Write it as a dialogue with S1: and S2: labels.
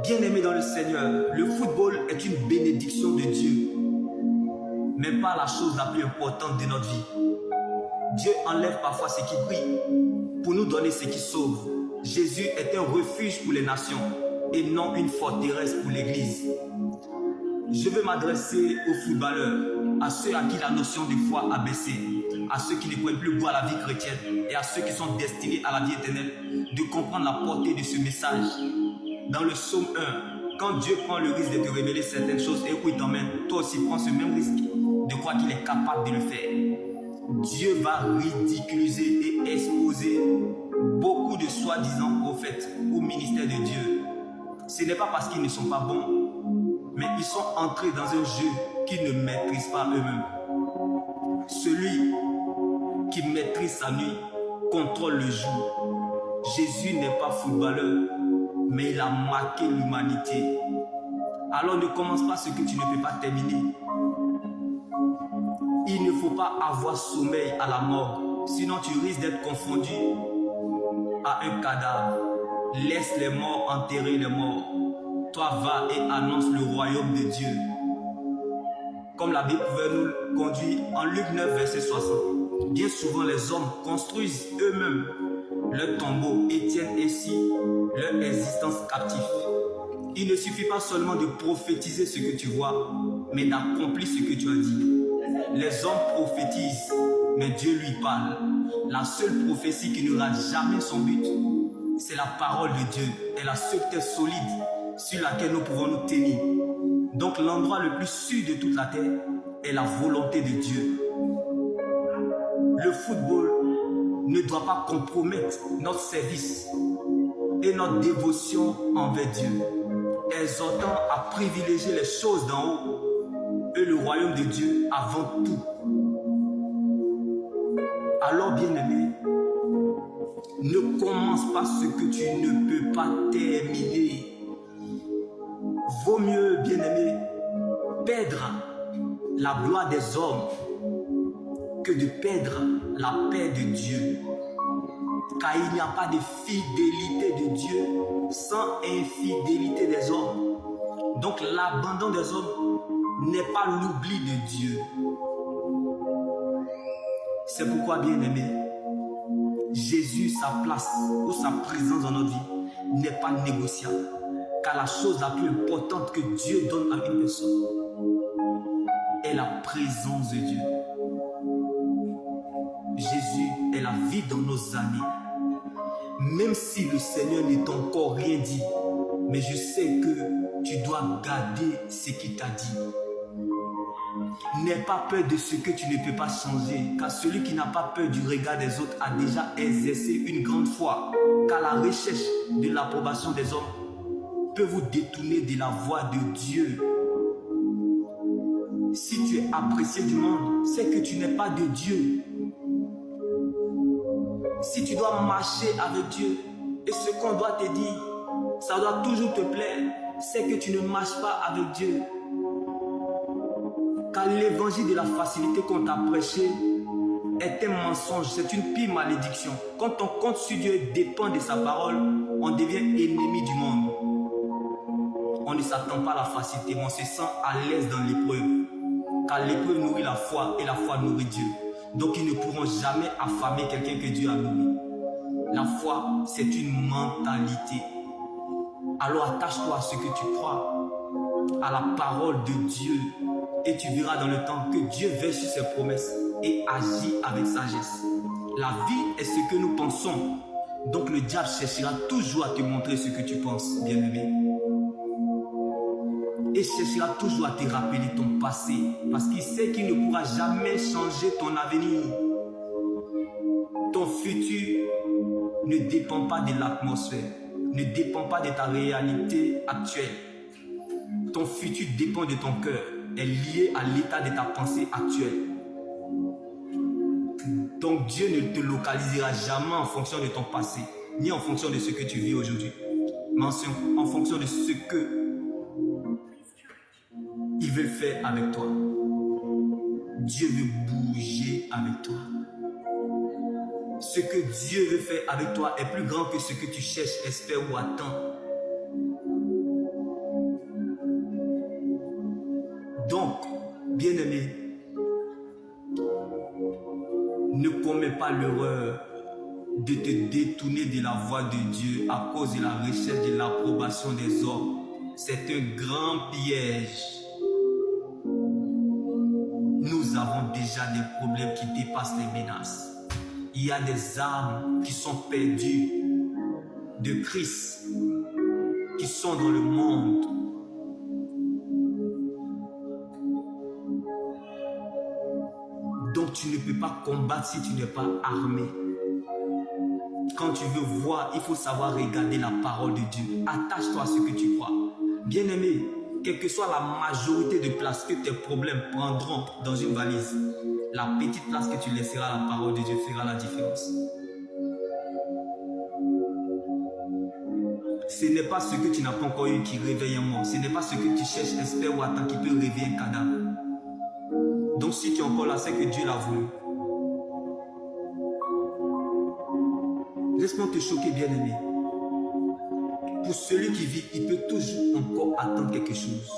S1: Bien-aimés dans le Seigneur, le football est une bénédiction de Dieu, mais pas la chose la plus importante de notre vie. Dieu enlève parfois ce qui brille pour nous donner ce qui sauve. Jésus est un refuge pour les nations et non une forteresse pour l'Église. Je veux m'adresser aux footballeurs, à ceux à qui la notion de foi a baissé, à ceux qui ne prennent plus goût à la vie chrétienne et à ceux qui sont destinés à la vie éternelle, de comprendre la portée de ce message. Dans le psaume 1, quand Dieu prend le risque de te révéler certaines choses et où il t'emmène, toi aussi prends ce même risque de croire qu'il est capable de le faire. Dieu va ridiculiser et exposer beaucoup de soi-disant prophètes ou ministères de Dieu. Ce n'est pas parce qu'ils ne sont pas bons, mais ils sont entrés dans un jeu qu'ils ne maîtrisent pas eux-mêmes. Celui qui maîtrise sa nuit contrôle le jour. Jésus n'est pas footballeur, mais il a marqué l'humanité. Alors ne commence pas ce que tu ne peux pas terminer. Il ne faut pas avoir sommeil à la mort, sinon tu risques d'être confondu à un cadavre. Laisse les morts enterrer les morts. Toi va et annonce le royaume de Dieu. Comme la Bible pouvait nous conduire en Luc 9, verset 60. Bien souvent les hommes construisent eux-mêmes leur tombeau et tiennent ainsi leur existence captive. Il ne suffit pas seulement de prophétiser ce que tu vois, mais d'accomplir ce que tu as dit. Les hommes prophétisent, mais Dieu lui parle. La seule prophétie qui n'aura jamais son but, c'est la parole de Dieu et la seule terre solide sur laquelle nous pouvons nous tenir. Donc l'endroit le plus sûr de toute la terre est la volonté de Dieu. Le football ne doit pas compromettre notre service et notre dévotion envers Dieu, exhortant à privilégier les choses d'en haut et le royaume de Dieu avant tout. Alors bien-aimé, ne commence pas ce que tu ne peux pas terminer. Vaut mieux, bien-aimé, perdre la gloire des hommes que de perdre la paix de Dieu. Car il n'y a pas de fidélité de Dieu sans infidélité des hommes. Donc l'abandon des hommes n'est pas l'oubli de Dieu. C'est pourquoi, bien-aimé, Jésus, sa place ou sa présence dans notre vie n'est pas négociable. Car la chose la plus importante que Dieu donne à une personne est la présence de Dieu. Jésus est la vie dans nos années. Même si le Seigneur n'est encore rien dit, mais je sais que tu dois garder ce qu'il t'a dit. N'aie pas peur de ce que tu ne peux pas changer, car celui qui n'a pas peur du regard des autres a déjà exercé une grande foi, car la recherche de l'approbation des hommes peut vous détourner de la voie de Dieu. Si tu es apprécié du monde, c'est que tu n'es pas de Dieu. Si tu dois marcher avec Dieu et ce qu'on doit te dire, ça doit toujours te plaire, c'est que tu ne marches pas avec Dieu. Car l'évangile de la facilité qu'on t'a prêché est un mensonge, c'est une pire malédiction. Quand on compte sur Dieu et dépend de sa parole, on devient ennemi du monde. On ne s'attend pas à la facilité, mais on se sent à l'aise dans l'épreuve. Car l'épreuve nourrit la foi et la foi nourrit Dieu. Donc ils ne pourront jamais affamer quelqu'un que Dieu a nourri. La foi, c'est une mentalité. Alors attache-toi à ce que tu crois, à la parole de Dieu. Et tu verras dans le temps que Dieu veille sur ses promesses et agit avec sagesse. La vie est ce que nous pensons. Donc le diable cherchera toujours à te montrer ce que tu penses, bien-aimé. Et cherchera toujours à te rappeler ton passé. Parce qu'il sait qu'il ne pourra jamais changer ton avenir. Ton futur ne dépend pas de l'atmosphère. Ne dépend pas de ta réalité actuelle. Ton futur dépend de ton cœur. Est lié à l'état de ta pensée actuelle. Donc Dieu ne te localisera jamais en fonction de ton passé, ni en fonction de ce que tu vis aujourd'hui, mais en fonction de ce que il veut faire avec toi. Dieu veut bouger avec toi. Ce que Dieu veut faire avec toi est plus grand que ce que tu cherches, espères ou attends. Bien-aimé, ne commets pas l'erreur de te détourner de la voie de Dieu à cause de la recherche de l'approbation des hommes. C'est un grand piège. Nous avons déjà des problèmes qui dépassent les menaces. Il y a des âmes qui sont perdues de Christ, qui sont dans le monde. Donc tu ne peux pas combattre si tu n'es pas armé. Quand tu veux voir, il faut savoir regarder la parole de Dieu. Attache-toi à ce que tu crois. Bien-aimé, quelle que soit la majorité de places que tes problèmes prendront dans une valise, la petite place que tu laisseras à la parole de Dieu fera la différence. Ce n'est pas ce que tu n'as pas encore eu qui réveille un mort. Ce n'est pas ce que tu cherches, espères ou attends qui peut réveiller un cadavre. Donc si tu es encore là, c'est que Dieu l'a voulu. Laisse-moi te choquer, bien-aimé. Pour celui qui vit, il peut toujours encore attendre quelque chose.